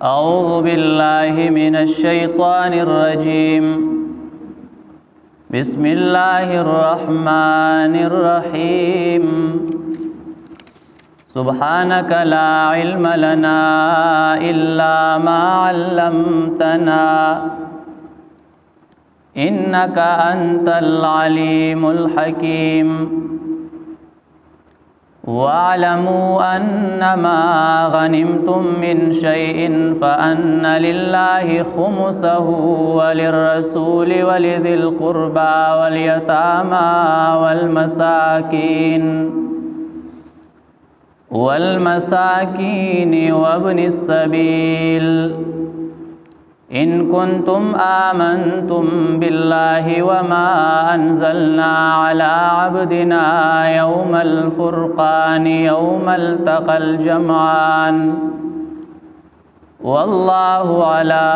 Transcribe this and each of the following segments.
أعوذ بالله من الشيطان الرجيم بسم الله الرحمن الرحيم سبحانك لا علم لنا إلا ما علمتنا إنك أنت العليم الحكيم واعلموا أنما غنمتم من شيء فأن لله خمسه وللرسول ولذي القربى واليتامى والمساكين وابن السبيل إن كنتم آمنتم بالله وما أنزلنا على عبدنا يوم الفرقان يوم التقى الجمعان والله على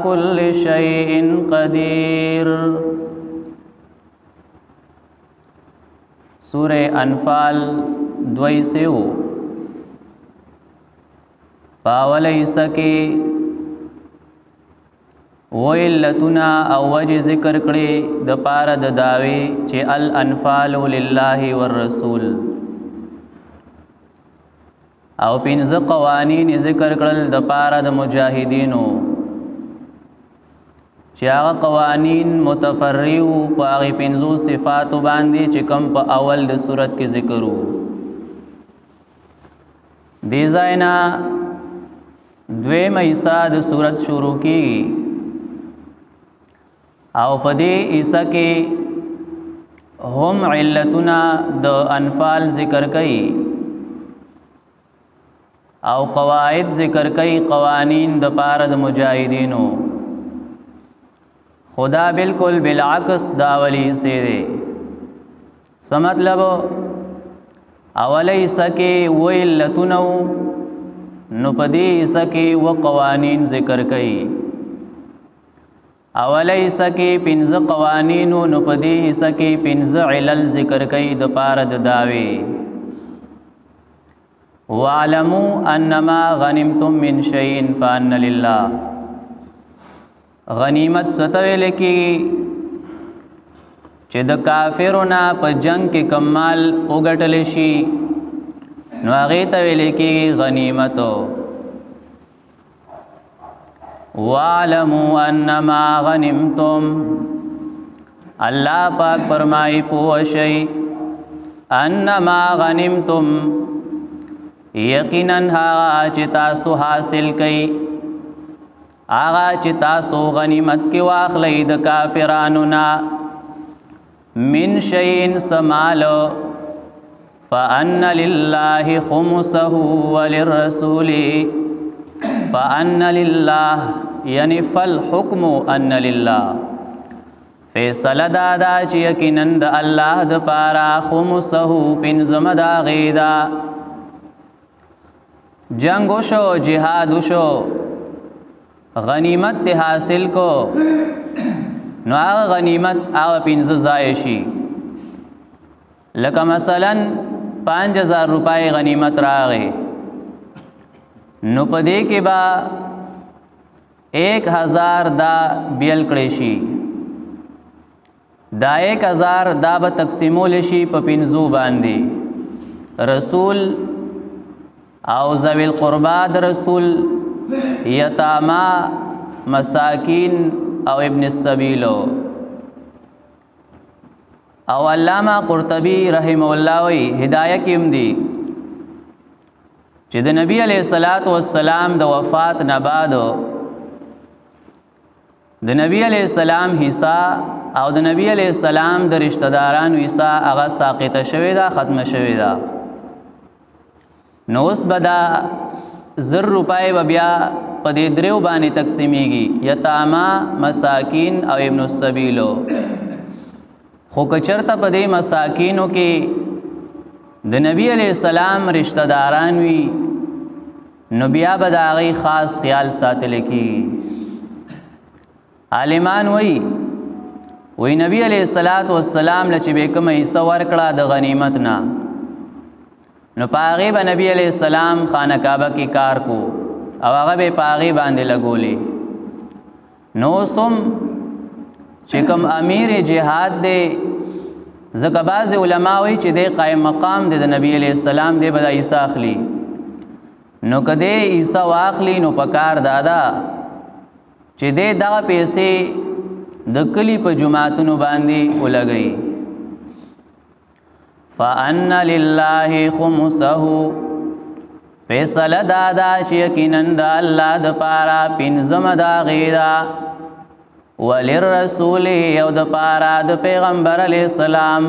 كل شيء قدير. سورة انفال 2 سے ہو پاولیس کے ویلتنا او وجه ذکر کړي د پاره د داوی چې الانفال لله والرسول او پنځه قوانین ذکر کړل د پاره د مجاهدینو چې هغه قوانین متفرع په هغه پنځو صفاتو باندې چې کوم په اول د صورت کې ذکر وو. دې ځاینا دویمه حصہ د صورت شروع کیږي او پدې عیسا کې هم علتنا د انفال ذکر کړي او قواعد ذکر کړي قوانین د پاره د مجاهدینو. خدا بالکل بالعکس داولی سے دے څه مطلب اولی عیسا کې و علتنا نو پدې عیسا کې و قوانین ذکر کړي اولی حصہ کې پنځه قوانینو نو په دې حصہ کې پنځه علل ذکر کوي د پاره د داوی. واعلموا انما غنمتم من شيء فان لله غنیمت ستویل کې چې د کافرونو په جنگ کې کمال وګټل شي نو هغه ته ویل کې غنیمت. وَاعْلَمُوا أَنَّمَا غَنِمْتُمْ اللہ پاک فرمائی پوشی انما غنمتم یقیناً آغا چی تاسو حاصل کئی آغا چی تاسو غنیمت کی واخلی د کافرانونا من شیئن سمالو فَأَنَّ لِلَّهِ خُمُسَهُ وَلِلرَّسُولِ فَأَنَّ لِلَّهِ یعنی فالحکم ان للہ فیصله دادا چې یقیناً د الله د پاره خمسه پنځم دا غیدا جنگ وشو جهاد وشو غنیمت ته حاصل کو نو هغه غنیمت هغه پنځه ځای شي لکه مثلا 5000 روپۍ غنیمت راغی نو پدې کې با 1000 دا بیل کړی شي دا 1000 دا به تقسیمول شي په پنځو باندې رسول او ذوی القربا د رسول یتاما مساکین او ابن السبیل او علامہ قرطبی رحم الله وی هدایت کیم دی چې د نبی علیہ الصلوۃ والسلام د وفات نه بعد د نبی علیہ السلام حصہ او د نبی علیہ السلام د رشتہ دارانو حصہ هغه ساقطه شوی دا ختم شوی دا نو اوس بدا 1000 روپۍ بیا په دې دریو باندې تقسیمیږي یتاما مساکین او ابن السبیل خو کچرته په دې مساکینو کې د نبی علیہ السلام رشتہ داران وی نو بیا به د هغې خاص خیال ساتل کېږي. عالمان وی نبی علیہ السلام له چې به کومه حصه ورکړه د غنیمت نه نو په هغې به نبی علیہ السلام خانه کعبه کې کار کو او هغه به پاغي باندې لګولي. نو سم چې کوم امیر جهاد دی ځکه بعض علما وایي چې د قائم مقام د نبی علیہ السلام دی به عیسی اخلي. نو کده عیسی واخلي نو پکار دادا چې دغه پیسې د کلی په جماعتونو باندې ولګي. فان لله خمسه فیصله دادا چې یقینا د الله د پاره پنځم دا غیرا وللرسول یو د پاره د پیغمبر علی السلام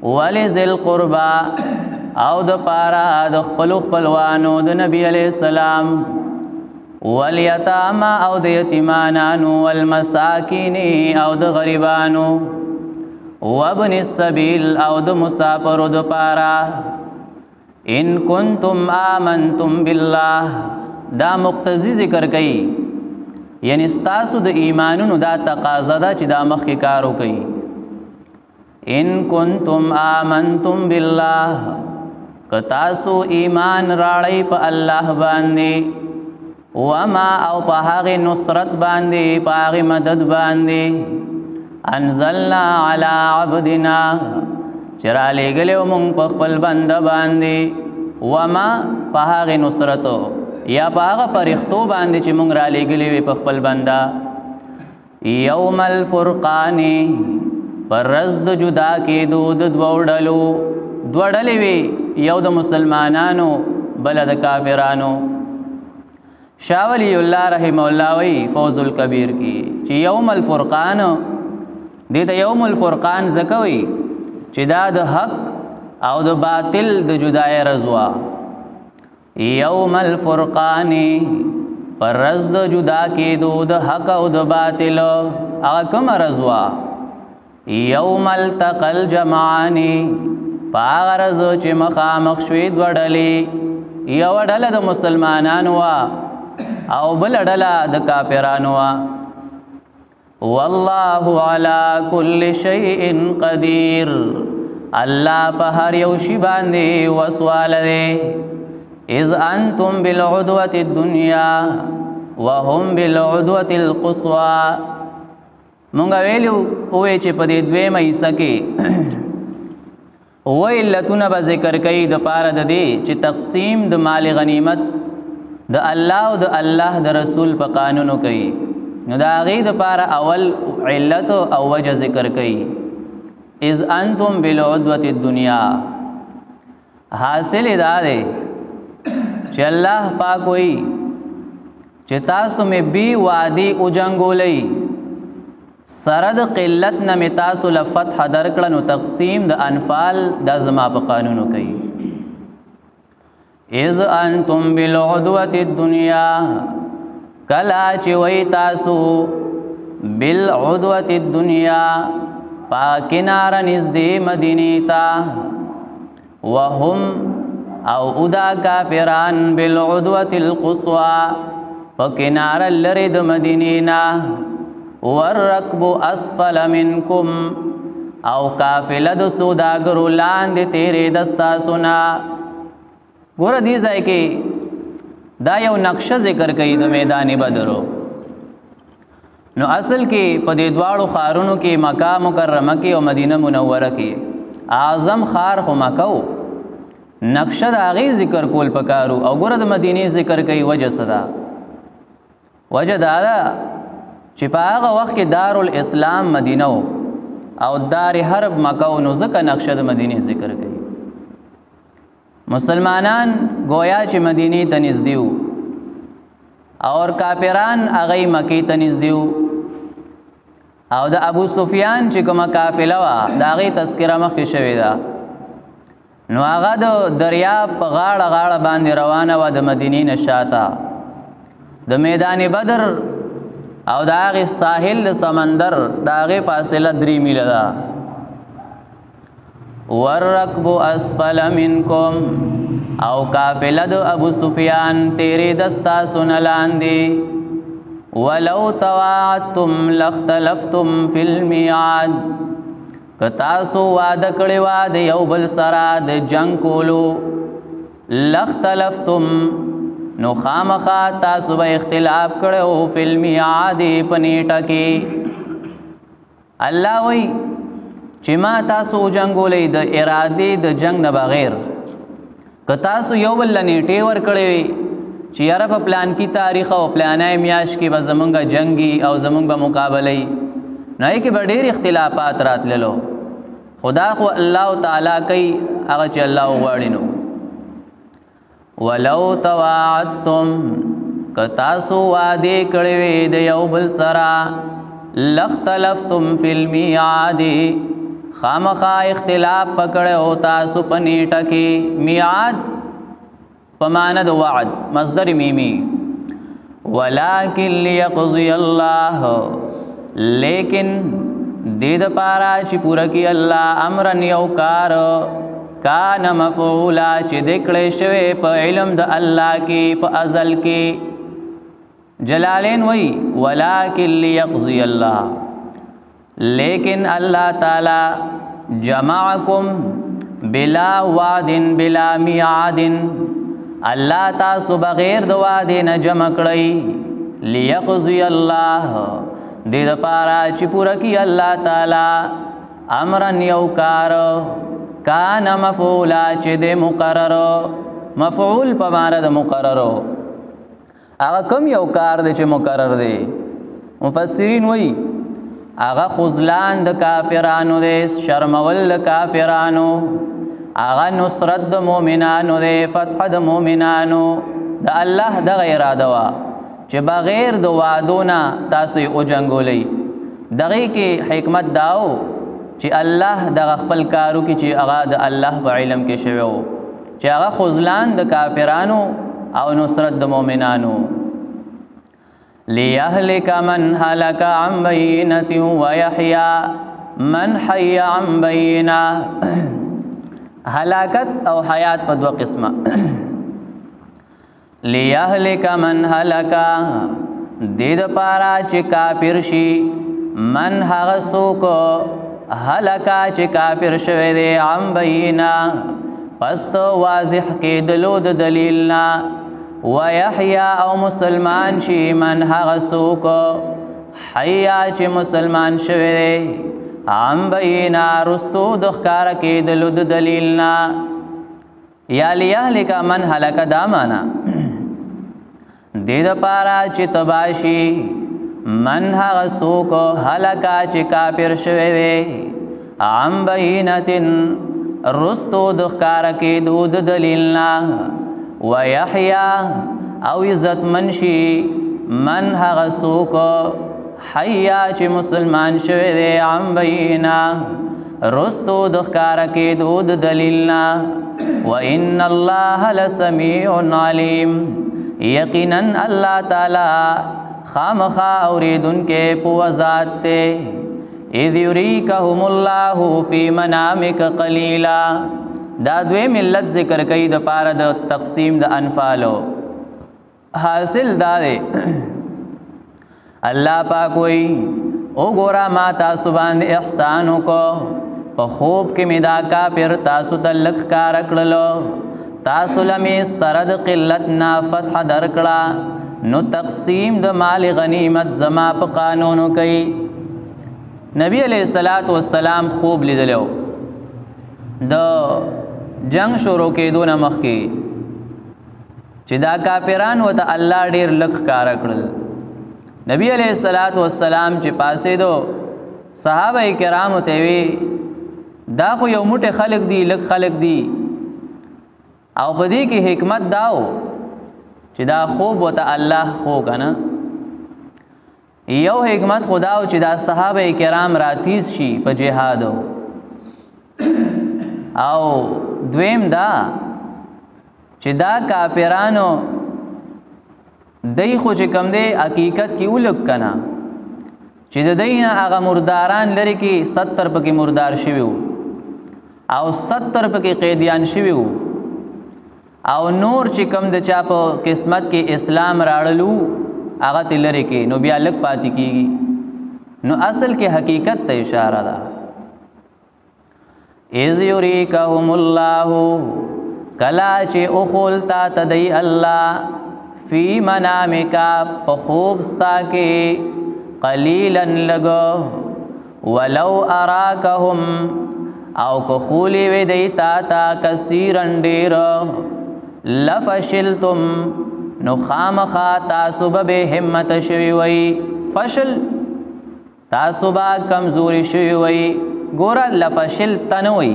ولذل قربا او د پاره د خپلوانو د نبی علی السلام والیتاما او د یتیمانانو والمساکین او د غریبانو وابن السبیل او د مسافرو د پاره. ان کنتم آمنتم بالله دا مقتضی ذکر کئی یعنی ستاسو د ایمانونو دا تقاضا دا چې دا مخکې کارو کئی. ان کنتم آمنتم بالله کتاسو ایمان راړی په الله باندې وما او په هغه نصرت باندې په هغه مدد باندې انزلنا علی عبدنا چرا لګلو مونږ په خپل بنده باندې وما په هغه نصرتو یا په هغه پرختو باندې چې مونږ را لګلې په خپل بنده یوم الفرقان پرز د جدا کې دود دوړلې وی یو د مسلمانانو بل د کافرانو. شاه ولی الله رحم الله وی فوز الکبیر کی چې یوم الفرقان دې ته یوم الفرقان زکوي چې دا د حق او د باطل د جدای رضوا. یوم الفرقان پر رز د جدا کېدو د حق او د باطل هغه کوم رضوا. یوم التقى الجمعان پاغه رز چې مخامخ شوي دوه ډلې یو ډله د مسلمانانو او بل ډله د کافرانو. والله على كل شيء قدير الله په هر یو شی باندې وسواله دی. اذ انتم بالعدوه الدنيا وهم بالعدوه القصوى مونږ ویلو وې چې په دې دویمه حصہ کې ویلتونه به ذکر کوي د پاره د دې چې تقسیم د مال غنیمت د الله او د الله د رسول په قانونو کوي. نو دا غي د پاره اول علت او وجه ذکر کړي. اذ انتم بالعدوه الدنيا حاصل دا ده چې الله پاک وي چې تاسو مې بي وادي او جنگولې سره د قلت نه مې تاسو له فتح درکړه. نو تقسیم د انفال د زما په قانونو کوي. اذ انتم بالعدوه الدنيا کلا چې وای تاسو بالعدوه الدنيا پاکنار نزدې مدینه تا وهم او ادا کافران بالعدوه القصوى پاکنار لری د مدینه نا والركب اسفل منكم او قافله د سوداګرو لاندې تیرې دستا سنا. ګور دې ځای کې دا یو نقشه ذکر کوي د میدان بدرو. نو اصل کې په دې دواړو خارونو کې مکه مکرمه کې او مدینه منوره کې اعظم خار خو مکه و. نقشه د هغې ذکر کول پکارو او ګوره د مدینې ذکر کوي. وجه صدا وجه دا ده چې په هغه وخت کې دارالاسلام مدینه و او دار حرب مکه و. نو ځکه نقشه د مدینې ذکر کوي. مسلمانان گویا چې مدینه ته نږدې وو او کافران هغه مکې ته نږدې وو. او د ابو سفیان چې کومه قافله وه د هغې تذکره مخکې شوې ده. نو هغه د دریاب په غاړه باندې روانه وه د مدینې نه شاته. د میدان بدر او د هغې ساحل د سمندر د هغې فاصله 3 میله ده. والركب اسفل منكم او قافله د ابو سفیان تیرې دستا سنلاندې ولو تواعدتم لاختلفتم فی الميعاد کتاسو وعده کړی وا د یو بل سره د جنگ کولو لاختلفتم نو خامخا تاسو به اختلاف کړو فی المیعاد په نیټه کې الله وی چې ما تاسو جنگولې د اراده د جنگ نه بغیر که تاسو یو بل نیټه ور کړې چې یاره په پلان کې تاریخ او پلانای میاش کې به زمونږه جنگي او زمونږ به مقابله نه کې به ډېر اختلافات راتللو خدا خو الله تعالی کوي هغه چې الله وغواړي نو ولو تواعدتم که تاسو وعده کړی وي د یو بل سره لاختلفتم فی المیعاد خامخا اختلاف پکړه او تاسو په نیټه کې میعاد په معنی د وعد مصدر میمی ولکن لیقضی الله لیکن دې د پاره چې پوره کی الله امرن یو کار کان مفعولا چې دکړې شوی په علم د الله کې په ازل کې جلالین وی ولکن لیقضی الله لیکن الله تعالی جمعکم بلا وعد بلا میعاد الله تاسو بغیر د وعده نه جمع کړی لیقضی الله دې د پاره چې پوره کی الله تعالی امرن یو کار کان مفعولا چې د مقرر مفعول په معنی د مقرر هغه کوم یو کار دی چې مقرر دی مفسرین وایي هغه خذلان د کافرانو دی شرمول د کافرانو هغه نصرت د مؤمنانو دی فتح د مؤمنانو د الله د اراده وا چې بغیر د وعدو نه تاسو یې وجنګولئ دغه کې حکمت داو چې الله د خپل کارو کې چې هغه د الله په علم کې شوی وو چې هغه خذلان د کافرانو او نصرت د مؤمنانو لیهلک من هلک عن بینة ویحیی من حی عن بینة هلاکت او حیات په دوه قسمه لیهلک من هلک دې د پاره چې کافر شي من هغه څوک هلک چې کافر شوی دی عن بینة پس تو واضح کې دلو د دلیل نه ویحیی او مسلمان شي من هغه څوک حیا چې مسلمان شوی دی عن بینة رستو د ښکاره کېدلو د دلیل نه یا لیهلک من هلک دا معنا دې دپاره چې تباشي من هغه څوک هلک چې کافر شوی دی عن بینة رستو د ښکاره کېدو د دلیل نه ویحیی او عزت منشي من هغه څوک حیا چې مسلمان شوی دی عن بینة رستو د ښکاره کېدو د دلیل نه وان الله لسمیع علیم یقینا الله تعالی خامخا اوریدونکې پوه ذات دی اذ یریکهم الله فی منامک قلیلا دا دوی ملت ذکر کوي د پاره د تقسیم د انفالو حاصل دا دی الله پاک وی او ګورا ما تاسو باندې احسان وکړو په خوب کې می دا کافر تاسو ته لک کار کړلو تاسو لمې سره د قلت نه فتح درکړه نو تقسیم د مال غنیمت زما په قانونو کوي نبی علیہ الصلوۃ والسلام خوب لیدلو د جنگ شروع کېدو نه مخکې چې دا کافران وته الله ډیر لک کار کړل نبی علیہ الصلوۃ والسلام چې پاسې دو صحابه کرام ته وی دا خو یو موټه خلق دی لک خلق دی او په دې کې حکمت داو چې دا خوب وته الله خو کنه یو حکمت خداو چې دا صحابه کرام راتیز شي په جهاد او دویم دا چې دا کافرانو دای خو چې کم دی حقیقت کې ولک کنا چې د دینه هغه مرداران لري کې 70 پکې مردار شوی او 70 پکې قیدیان شوی او نور چې کم د چا په قسمت کې اسلام راړلو هغه تلری کې نو بیا لک پاتې کیږي نو اصل کې حقیقت ته اشاره ده اذ یریکهم الله کلا چې اخول تا تدی الله فی منامکا په خوب ستا کې قلیلا لګو ولو اراکهم او کو خولی وی دیتا تا کثیرن ډیر لفشلتم نو خامخا تاسو به همت شوی وی فشل تاسو با کمزوری شوی وی ګور لفشلتن وی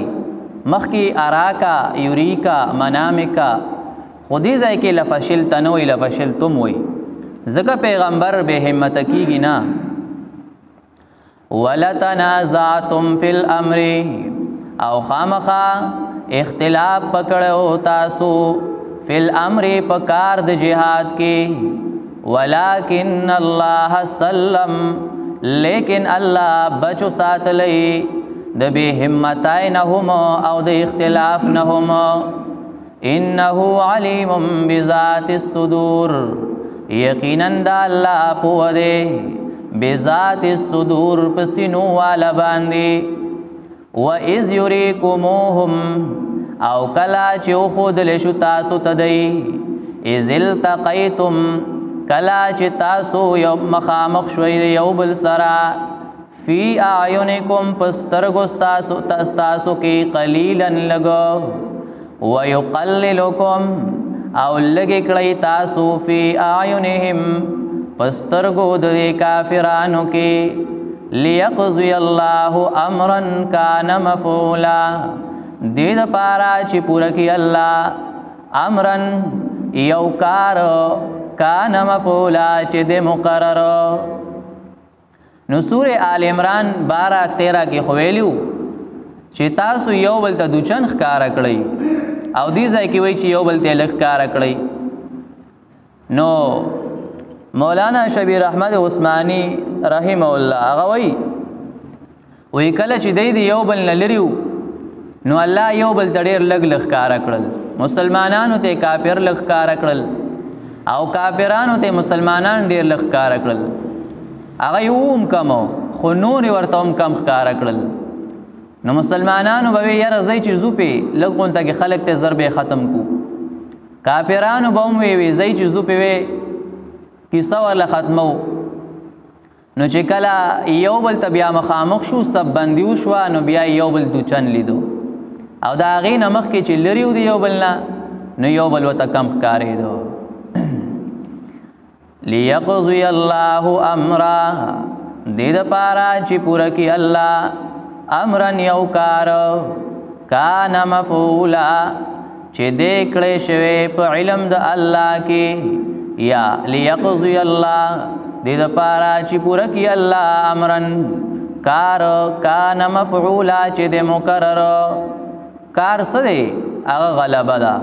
مخکی اراکا یوریکا منامکا خودی ځای کې لفشلتن وی لفشلتم وی زکه پیغمبر به همت کیږي نه ولتنازعتم فی الامر او خامخا اختلاف پکړو تاسو فی الامر پکار د جهاد کې ولکن الله سلم لیکن الله بچو ساتلې د به همتاینهم او د اختلاف نهم انه علیم بذات الصدور یقینا د الله په دې بذات الصدور پسینو والا باندې و اذ یریکموهم او کلا چې خود لشو تاسو تدی اذ التقیتم کلا چې تاسو یو مخامخ شوي یو بل سرا فی اعینکم پسترګو تاسو کې قلیلا لګو ویقللکم او لګی کړی تاسو فی اعینهم پسترګو د کافرانو کې لیقضی الله امرا کان مفعولا دې د پارا چې پوره کی الله امرا یو کار کان مفعولا چې د مقرر نو سوره آل عمران 12-13 کې خویلو چې تاسو یو بل ته دوچن ښکارا کړی او دې ځای کې وایي چې یو بل ته لږ ښکارا کړی نو مولانا شبیر احمد عثمانی رحمه الله هغه وی کله چې دی یو بل نه لریو نو الله یو بل ډېر لږ لږ ښکارا کړل مسلمانانو ته کافر لږ ښکارا کړل او کافرانو ته مسلمانان ډېر لږ ښکارا کړل هغه یوم کم خو نور ورته هم کم ښکارا کړل نو مسلمانانو به یاره ځای چې زو په لږ غونته کې خلک ته ضربې ختم کو کافرانو به هم وی ځای چې زو په کیسه ولا ختمو نو چې کله یو بل ته بیا مخامخ شو سب بندیو شو نو بیا یو بل دوچن لیدو او دا غي نمخ کې چې لریو دی یو بل نو یو بل وته کم ښکارې دو لیقضی الله امرا دې د پارا چې پوره کی الله امرن یو کار کان مفعولا چې دې کړې شوی په علم د الله کې یا لیقضی الله دې د پارا چې پوره کی الله امرن کار کان مفعولا چې د مقرر کار څه دی هغه غلبه ده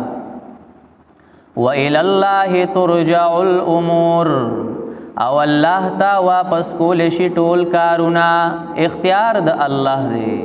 و الی الله ترجع الامور او الله تا واپس کول شي ټول کارونه اختیار د الله دی